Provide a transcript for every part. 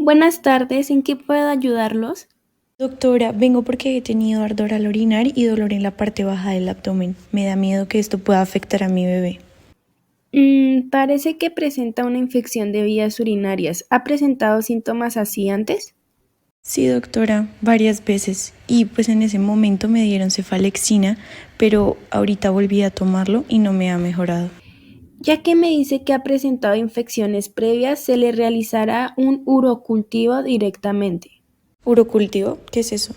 Buenas tardes, ¿en qué puedo ayudarlos? Doctora, vengo porque he tenido ardor al orinar y dolor en la parte baja del abdomen. Me da miedo que esto pueda afectar a mi bebé. Parece que presenta una infección de vías urinarias. ¿Ha presentado síntomas así antes? Sí, doctora, varias veces. Y pues en ese momento me dieron cefalexina, pero ahorita volví a tomarlo y no me ha mejorado. Ya que me dice que ha presentado infecciones previas, se le realizará un urocultivo directamente. ¿Urocultivo? ¿Qué es eso?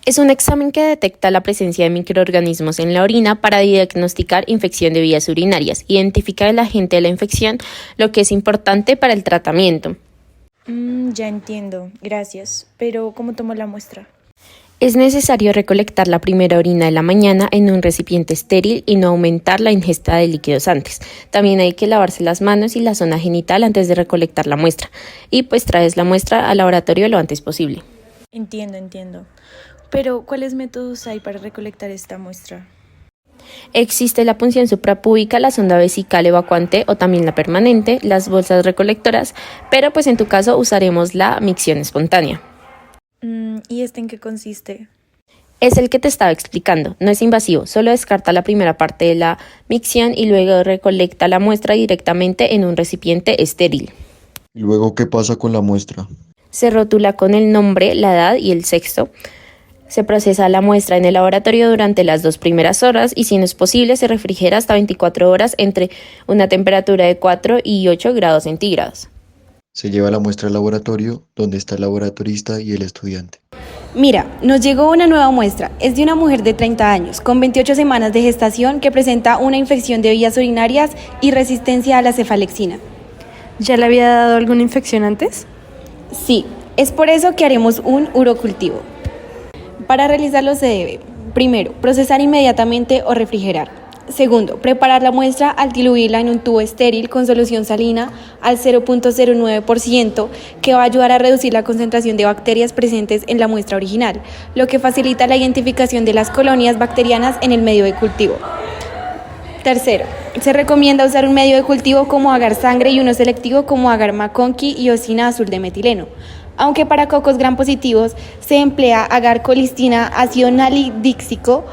Es un examen que detecta la presencia de microorganismos en la orina para diagnosticar infección de vías urinarias, identificar el agente de la infección, lo que es importante para el tratamiento. Ya entiendo, gracias. Pero ¿cómo tomo la muestra? Es necesario recolectar la primera orina de la mañana en un recipiente estéril y no aumentar la ingesta de líquidos antes. También hay que lavarse las manos y la zona genital antes de recolectar la muestra. Y pues traes la muestra al laboratorio lo antes posible. Entiendo. Pero ¿cuáles métodos hay para recolectar esta muestra? Existe la punción suprapúbica, la sonda vesical evacuante o también la permanente, las bolsas recolectoras, pero pues en tu caso usaremos la micción espontánea. ¿Y este en qué consiste? Es el que te estaba explicando, no es invasivo, solo descarta la primera parte de la micción y luego recolecta la muestra directamente en un recipiente estéril. ¿Y luego qué pasa con la muestra? Se rotula con el nombre, la edad y el sexo. Se procesa la muestra en el laboratorio durante las 2 primeras horas y si no es posible se refrigera hasta 24 horas entre una temperatura de 4 y 8 grados centígrados. Se lleva la muestra al laboratorio, donde está el laboratorista y el estudiante. Mira, nos llegó una nueva muestra. Es de una mujer de 30 años, con 28 semanas de gestación, que presenta una infección de vías urinarias y resistencia a la cefalexina. ¿Ya le había dado alguna infección antes? Sí, es por eso que haremos un urocultivo. Para realizarlo se debe, primero, procesar inmediatamente o refrigerar. Segundo, preparar la muestra al diluirla en un tubo estéril con solución salina al 0.09%, que va a ayudar a reducir la concentración de bacterias presentes en la muestra original, lo que facilita la identificación de las colonias bacterianas en el medio de cultivo. Tercero, se recomienda usar un medio de cultivo como agar sangre y uno selectivo como agar McConkey y osina azul de metileno. Aunque para cocos gram positivos se emplea agar colistina, ácido nalidíxico,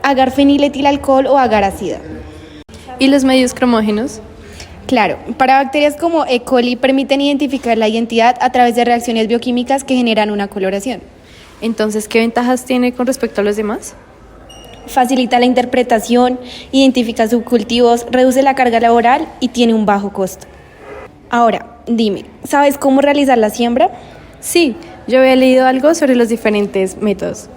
agar feniletilalcohol o agar ácida. ¿Y los medios cromógenos? Claro, para bacterias como E. coli permiten identificar la identidad a través de reacciones bioquímicas que generan una coloración. Entonces, ¿qué ventajas tiene con respecto a los demás? Facilita la interpretación, identifica subcultivos, reduce la carga laboral y tiene un bajo costo. Ahora, dime, ¿sabes cómo realizar la siembra? Sí, yo había leído algo sobre los diferentes métodos.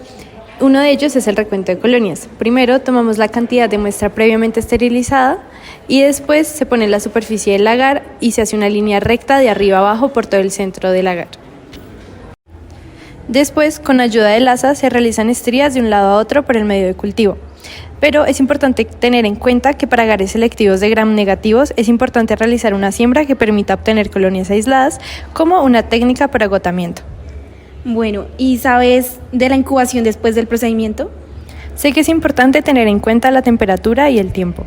Uno de ellos es el recuento de colonias. Primero tomamos la cantidad de muestra previamente esterilizada y después se pone la superficie del lagar y se hace una línea recta de arriba abajo por todo el centro del lagar. Después, con ayuda del asa, se realizan estrías de un lado a otro por el medio de cultivo. Pero es importante tener en cuenta que para agares selectivos de gram negativos es importante realizar una siembra que permita obtener colonias aisladas como una técnica para agotamiento. Bueno, ¿y sabes de la incubación después del procedimiento? Sé que es importante tener en cuenta la temperatura y el tiempo.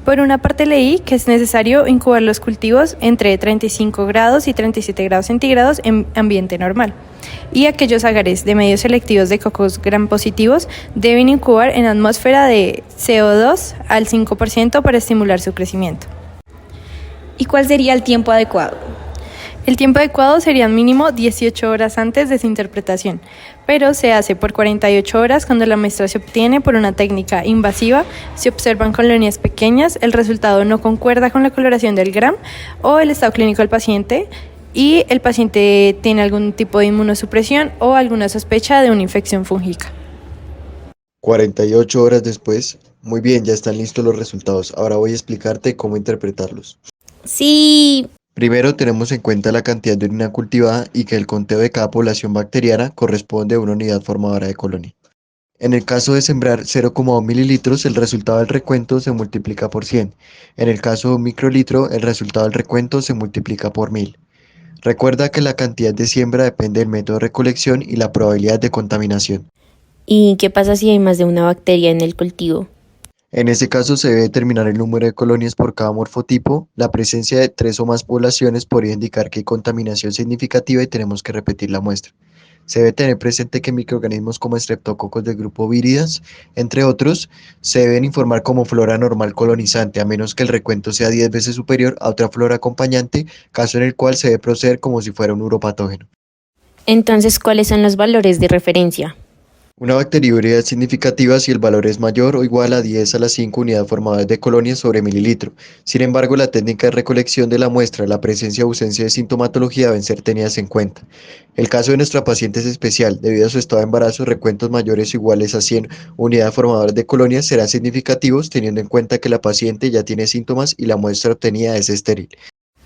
Por una parte leí que es necesario incubar los cultivos entre 35 grados y 37 grados centígrados en ambiente normal. Y aquellos agares de medios selectivos de cocos gram positivos deben incubar en atmósfera de CO2 al 5% para estimular su crecimiento. ¿Y cuál sería el tiempo adecuado? El tiempo adecuado sería mínimo 18 horas antes de su interpretación, pero se hace por 48 horas cuando la muestra se obtiene por una técnica invasiva, se observan colonias pequeñas, el resultado no concuerda con la coloración del gram o el estado clínico del paciente y el paciente tiene algún tipo de inmunosupresión o alguna sospecha de una infección fúngica. 48 horas después. Muy bien, ya están listos los resultados. Ahora voy a explicarte cómo interpretarlos. Sí. Primero tenemos en cuenta la cantidad de orina cultivada y que el conteo de cada población bacteriana corresponde a una unidad formadora de colonia. En el caso de sembrar 0,2 mililitros, el resultado del recuento se multiplica por 100. En el caso de un microlitro, el resultado del recuento se multiplica por 1000. Recuerda que la cantidad de siembra depende del método de recolección y la probabilidad de contaminación. ¿Y qué pasa si hay más de una bacteria en el cultivo? En ese caso se debe determinar el número de colonias por cada morfotipo. La presencia de tres o más poblaciones podría indicar que hay contaminación significativa y tenemos que repetir la muestra. Se debe tener presente que microorganismos como estreptococos del grupo Viridians, entre otros, se deben informar como flora normal colonizante, a menos que el recuento sea 10 veces superior a otra flora acompañante, caso en el cual se debe proceder como si fuera un uropatógeno. Entonces, ¿cuáles son los valores de referencia? Una bacteriuria es significativa si el valor es mayor o igual a 10 a la 5 unidades formadoras de colonias sobre mililitro. Sin embargo, la técnica de recolección de la muestra, la presencia o ausencia de sintomatología deben ser tenidas en cuenta. El caso de nuestra paciente es especial. Debido a su estado de embarazo, recuentos mayores o iguales a 100 unidades formadoras de colonias serán significativos teniendo en cuenta que la paciente ya tiene síntomas y la muestra obtenida es estéril.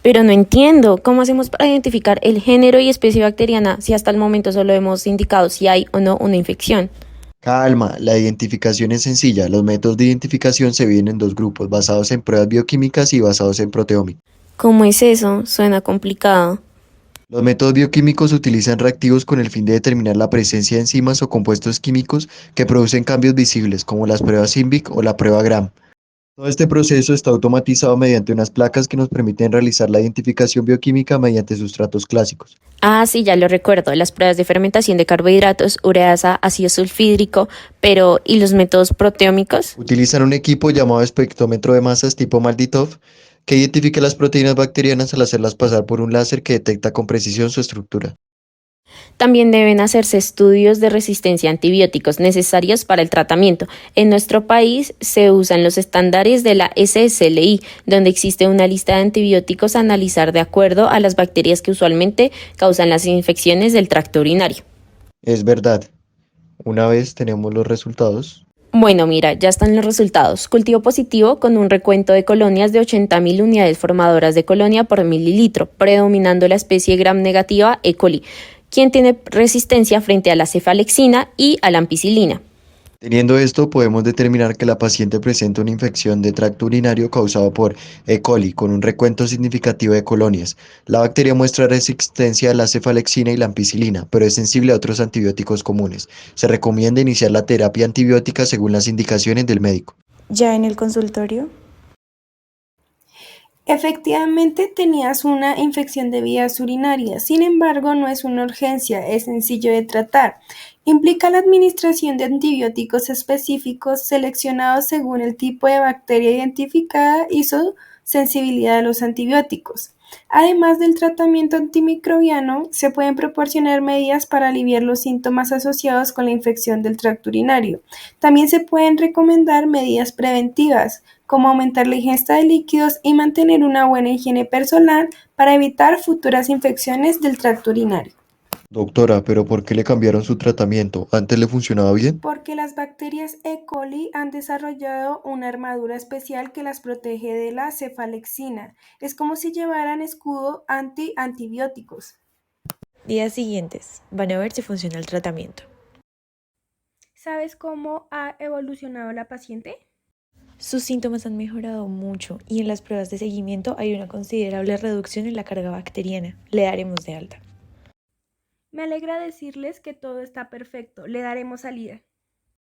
Pero no entiendo, ¿cómo hacemos para identificar el género y especie bacteriana si hasta el momento solo hemos indicado si hay o no una infección? Calma, la identificación es sencilla. Los métodos de identificación se dividen en dos grupos, basados en pruebas bioquímicas y basados en proteómica. ¿Cómo es eso? Suena complicado. Los métodos bioquímicos utilizan reactivos con el fin de determinar la presencia de enzimas o compuestos químicos que producen cambios visibles, como las pruebas INVIC o la prueba Gram. Todo este proceso está automatizado mediante unas placas que nos permiten realizar la identificación bioquímica mediante sustratos clásicos. Ah, sí, ya lo recuerdo, las pruebas de fermentación de carbohidratos, ureasa, ácido sulfídrico, pero ¿y los métodos proteómicos? Utilizan un equipo llamado espectrómetro de masas tipo Malditov que identifica las proteínas bacterianas al hacerlas pasar por un láser que detecta con precisión su estructura. También deben hacerse estudios de resistencia a antibióticos necesarios para el tratamiento. En nuestro país se usan los estándares de la SSLI, donde existe una lista de antibióticos a analizar de acuerdo a las bacterias que usualmente causan las infecciones del tracto urinario. Es verdad, una vez tenemos los resultados. Bueno, mira, ya están los resultados. Cultivo positivo con un recuento de colonias de 80.000 unidades formadoras de colonia por mililitro, predominando la especie gram negativa E. coli, quien tiene resistencia frente a la cefalexina y a la ampicilina. Teniendo esto, podemos determinar que la paciente presenta una infección de tracto urinario causada por E. coli con un recuento significativo de colonias. La bacteria muestra resistencia a la cefalexina y la ampicilina, pero es sensible a otros antibióticos comunes. Se recomienda iniciar la terapia antibiótica según las indicaciones del médico. Ya en el consultorio, Efectivamente, tenías una infección de vías urinarias, sin embargo, no es una urgencia, es sencillo de tratar. Implica la administración de antibióticos específicos seleccionados según el tipo de bacteria identificada y su sensibilidad a los antibióticos. Además del tratamiento antimicrobiano, se pueden proporcionar medidas para aliviar los síntomas asociados con la infección del tracto urinario. También se pueden recomendar medidas preventivas, como aumentar la ingesta de líquidos y mantener una buena higiene personal para evitar futuras infecciones del tracto urinario. Doctora, ¿pero por qué le cambiaron su tratamiento? ¿Antes le funcionaba bien? Porque las bacterias E. coli han desarrollado una armadura especial que las protege de la cefalexina. Es como si llevaran escudo antibióticos. días siguientes, van a ver si funciona el tratamiento. ¿Sabes cómo ha evolucionado la paciente? Sus síntomas han mejorado mucho y en las pruebas de seguimiento hay una considerable reducción en la carga bacteriana. Le daremos de alta. Me alegra decirles que todo está perfecto. Le daremos salida.